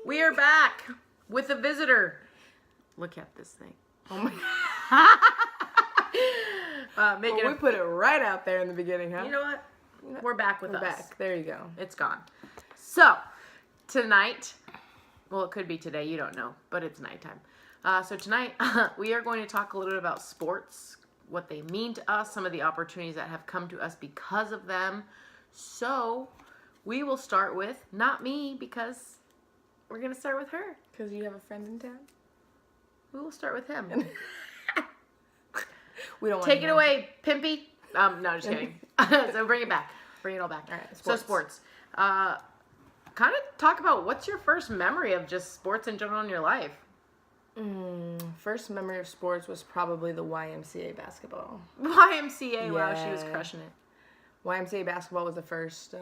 We are back with a visitor. Look at this thing. Oh my We put it right out there in the beginning, huh? You know what? We're back with us. Back. There you go. It's gone. So, tonight, well, it could be today. You don't know, but it's nighttime. So tonight, we are going to talk a little bit about sports, what they mean to us, some of the opportunities that have come to us because of them. So, we will start with, not me, because we're going to start with her. Because you have a friend in town? We will start with him. We don't want Take it away, Pimpy. No, just kidding. So bring it back. Bring it all back. All right, So sports. Kind of talk about what's your first memory of just sports in general in your life. First memory of sports was probably the YMCA basketball. YMCA, wow, she was crushing it. YMCA basketball was the first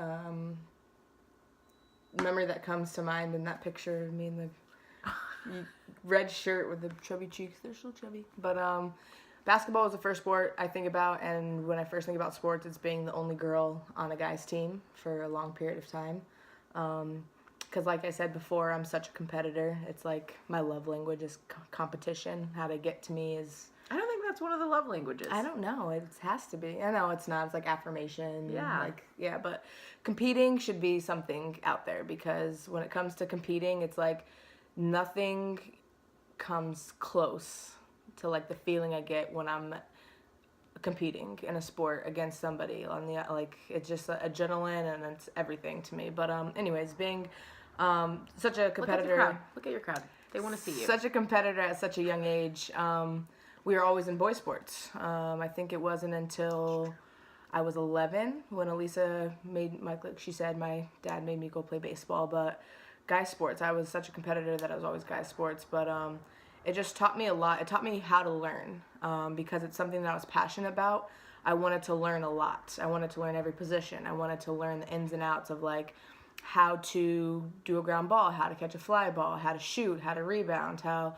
memory that comes to mind in that picture of me in the red shirt with the chubby cheeks. They're still chubby. But basketball was the first sport I think about, and when I first think about sports, it's being the only girl on a guy's team for a long period of time. Because like I said before, I'm such a competitor. It's like my love language is competition. How to get to me is... I don't think that's one of the love languages. I don't know. It has to be. I know it's not. It's like affirmation. Yeah. But competing should be something out there, because when it comes to competing, it's like nothing comes close to like the feeling I get when I'm competing in a sport against somebody on the, like, it's just adrenaline and it's everything to me. But anyways, being such a competitor. Look at your crowd. They want to see you. Such a competitor at such a young age. We were always in boy sports. I think it wasn't until I was 11 when Elisa like she said, my dad made me go play baseball. But guy sports, I was such a competitor that I was always guy sports. But it just taught me a lot. It taught me how to learn, because it's something that I was passionate about. I wanted to learn a lot. I wanted to learn every position. I wanted to learn the ins and outs of like how to do a ground ball, how to catch a fly ball, how to shoot, how to rebound, how...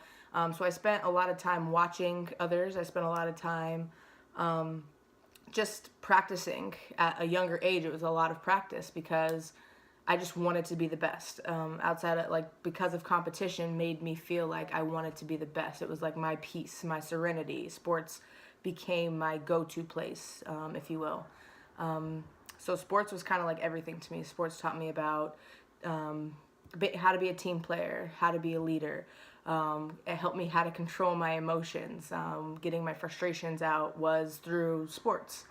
So I spent a lot of time watching others. I spent a lot of time just practicing. At a younger age, it was a lot of practice because I just wanted to be the best. Outside of, like, because of competition made me feel like I wanted to be the best. It was like my peace, my serenity. Sports became my go-to place, if you will. So sports was kind of like everything to me. Sports taught me about how to be a team player, how to be a leader. It helped me how to control my emotions. Getting my frustrations out was through sports.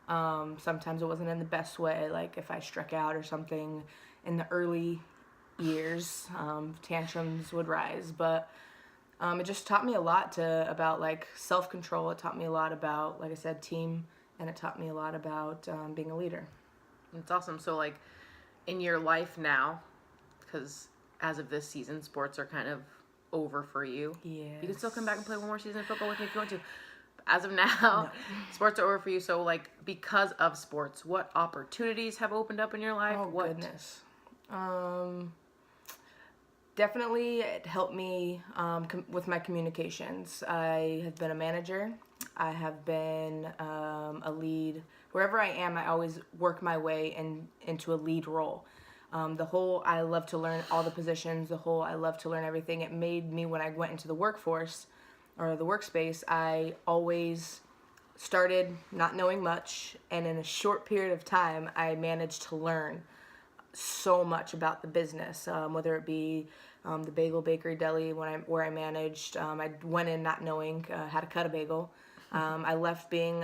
Sometimes it wasn't in the best way, like if I struck out or something in the early years, tantrums would rise. But it just taught me a lot about like self-control. It taught me a lot about, like I said, team, and it taught me a lot about being a leader. It's awesome. So like in your life now, because as of this season, sports are kind of over for you. Yeah. You can still come back and play one more season of football with me if you want to. As of now, sports are over for you. So, like, because of sports, what opportunities have opened up in your life? Oh, goodness. Definitely it helped me with my communications. I have been a manager. I have been a lead. Wherever I am, I always work my way into a lead role. I love to learn all the positions, I love to learn everything. It made me, when I went into the workforce or the workspace, I always started not knowing much, and in a short period of time, I managed to learn so much about the business, whether it be the Bagel Bakery Deli where I managed. I went in not knowing how to cut a bagel. I left being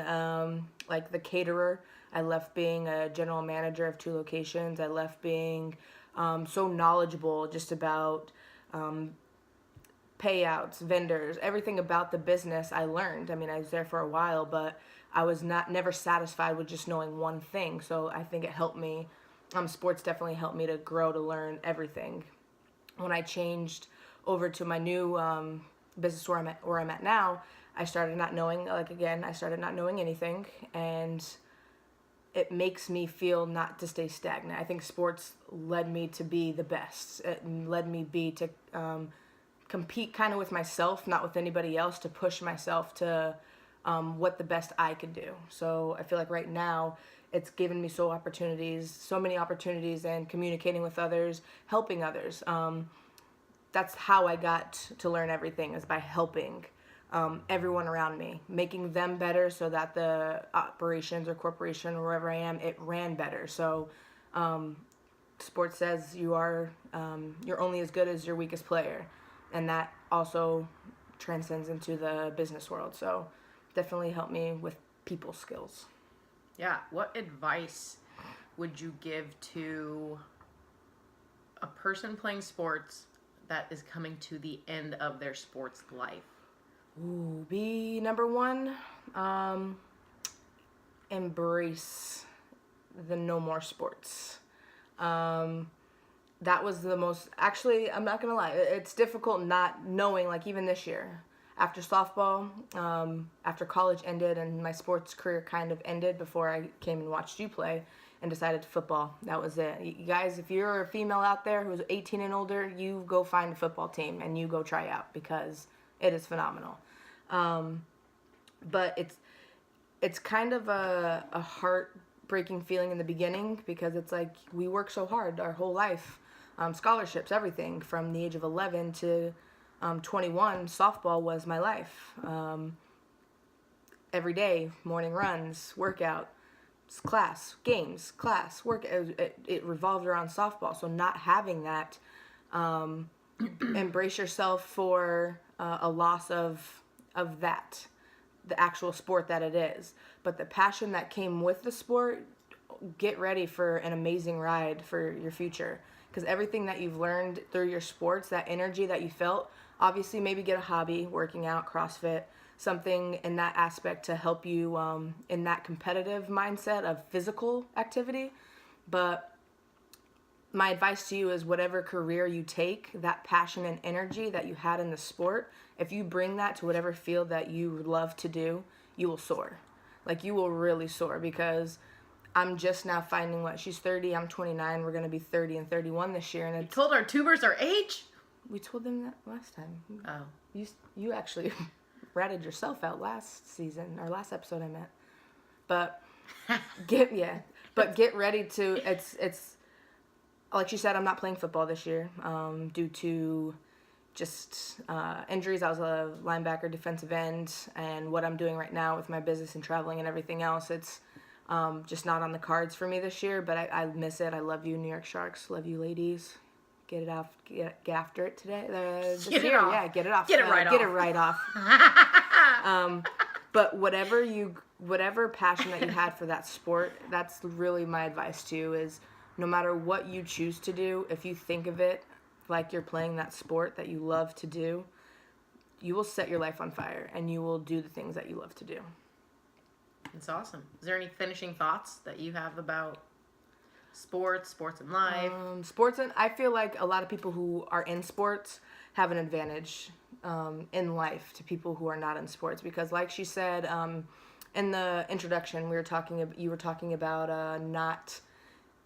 like the caterer. I left being a general manager of 2 locations. I left being so knowledgeable just about payouts, vendors, everything about the business I learned. I mean, I was there for a while, but I was never satisfied with just knowing one thing. So I think it helped me. Sports definitely helped me to grow, to learn everything. When I changed over to my new business where I'm at now, I started not knowing, I started not knowing anything, and it makes me feel not to stay stagnant. I think sports led me to be the best. It led me to compete kind of with myself, not with anybody else, to push myself to what the best I could do. So I feel like right now it's given me so many opportunities, and communicating with others, helping others. that's how I got to learn everything, is by helping everyone around me, making them better so that the operations or corporation or wherever I am, it ran better. So sports says you're only as good as your weakest player, and that also transcends into the business world. So definitely helped me with people skills. Yeah. What advice would you give to a person playing sports that is coming to the end of their sports life? Ooh, be number one, embrace the no more sports. That was the most, actually, I'm not gonna lie, it's difficult not knowing, like even this year, after softball, after college ended and my sports career kind of ended before I came and watched you play and decided football. That was it. You guys, if you're a female out there who's 18 and older, you go find a football team and you go try out, because it is phenomenal. But it's kind of a heartbreaking feeling in the beginning, because it's like we work so hard our whole life, scholarships, everything from the age of 11 to 21. Softball was my life. Every day, morning runs, workout, class, games, class, work. It revolved around softball. So not having that, embrace yourself for a loss of that, the actual sport that it is. But the passion that came with the sport, get ready for an amazing ride for your future. Because everything that you've learned through your sports, that energy that you felt, obviously maybe get a hobby, working out, CrossFit, something in that aspect to help you in that competitive mindset of physical activity. But my advice to you is, whatever career you take, that passion and energy that you had in the sport, if you bring that to whatever field that you love to do, you will soar. Like, you will really soar, because I'm just now finding what, she's 30, I'm 29, we're going to be 30 and 31 this year. And You told our tubers our age? we told them that last time. Oh. You actually ratted yourself out last season, or last episode I meant. But get ready to, it's like she said, I'm not playing football this year due to just injuries. I was a linebacker, defensive end, and what I'm doing right now with my business and traveling and everything else, it's just not on the cards for me this year. But I miss it. I love you, New York Sharks. Love you, ladies. Get it off. Get after it today. This Get it year. off. Yeah, get it off. Get it right Get off. it right off. But whatever passion that you had for that sport, that's really my advice to you, is no matter what you choose to do, if you think of it like you're playing that sport that you love to do, you will set your life on fire and you will do the things that you love to do. It's awesome. Is there any finishing thoughts that you have about sports and life? I feel like a lot of people who are in sports have an advantage in life to people who are not in sports, because like she said in the introduction, you were talking about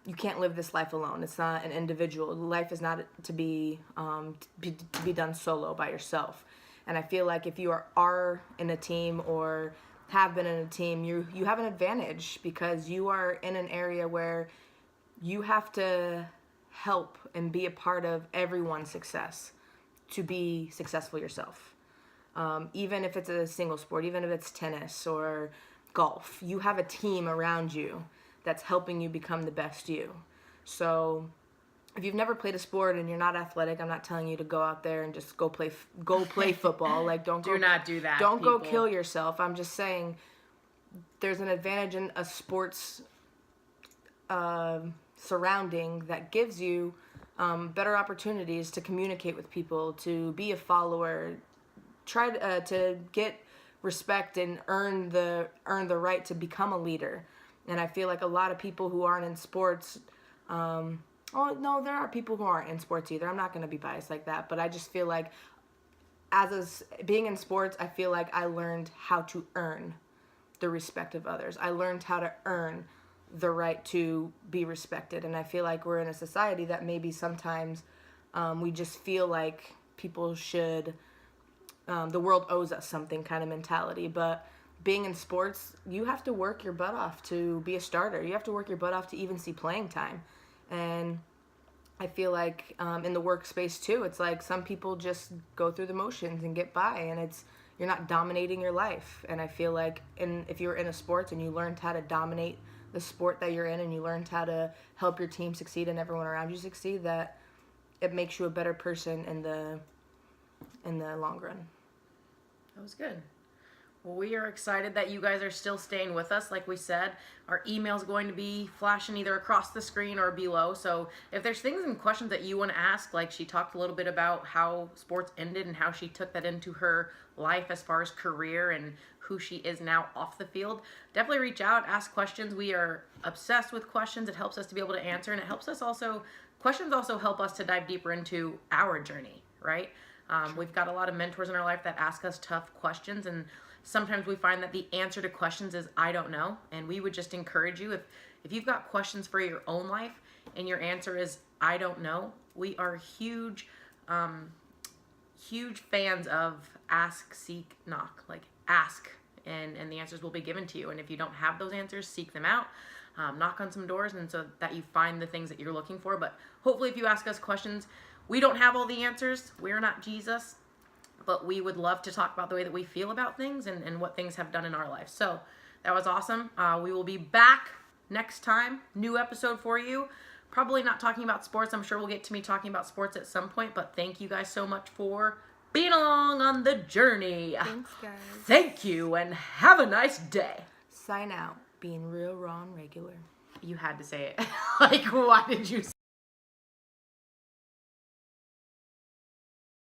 you can't live this life alone. It's not an individual. Life is not to be done solo by yourself. And I feel like if you are in a team or have been in a team, you have an advantage, because you are in an area where you have to help and be a part of everyone's success to be successful yourself. Even if it's a single sport, even if it's tennis or golf, you have a team around you that's helping you become the best you. So if you've never played a sport and you're not athletic, I'm not telling you to go out there and just go play football. Like, Do not do that. Don't people. go kill yourself. I'm just saying there's an advantage in a sports surrounding that gives you better opportunities to communicate with people, to be a follower, try to get respect and earn the right to become a leader. And I feel like a lot of people who aren't in sports, there are people who aren't in sports either. I'm not going to be biased like that, but I just feel like being in sports, I feel like I learned how to earn the respect of others. I learned how to earn the right to be respected. And I feel like we're in a society that maybe sometimes we just feel like people should, the world owes us something kind of mentality. But being in sports, you have to work your butt off to be a starter. You have to work your butt off to even see playing time. And I feel like in the workspace too, it's like some people just go through the motions and get by, and you're not dominating your life. And I feel like if you're in a sport and you learned how to dominate the sport that you're in, and you learned how to help your team succeed and everyone around you succeed, that it makes you a better person in the long run. That was good. Well, we are excited that you guys are still staying with us. Like we said, our email is going to be flashing either across the screen or below. So if there's things and questions that you want to ask, like she talked a little bit about how sports ended and how she took that into her life as far as career and who she is now off the field, definitely reach out, ask questions. We are obsessed with questions. It helps us to be able to answer, and it helps us also, questions also help us to dive deeper into our journey, right? We've got a lot of mentors in our life that ask us tough questions, and sometimes we find that the answer to questions is I don't know. And we would just encourage you, if you've got questions for your own life and your answer is I don't know, we are huge fans of ask, seek, knock. Like ask and the answers will be given to you. And if you don't have those answers, seek them out. Knock on some doors, and so that you find the things that you're looking for. But hopefully if you ask us questions, we don't have all the answers. We're not Jesus. But we would love to talk about the way that we feel about things and what things have done in our life. So that was awesome. We will be back next time. New episode for you. Probably not talking about sports. I'm sure we'll get to me talking about sports at some point. But thank you guys so much for being along on the journey. Thanks, guys. Thank you, and have a nice day. Sign out. Being real, raw, and regular. You had to say it. Like, why did you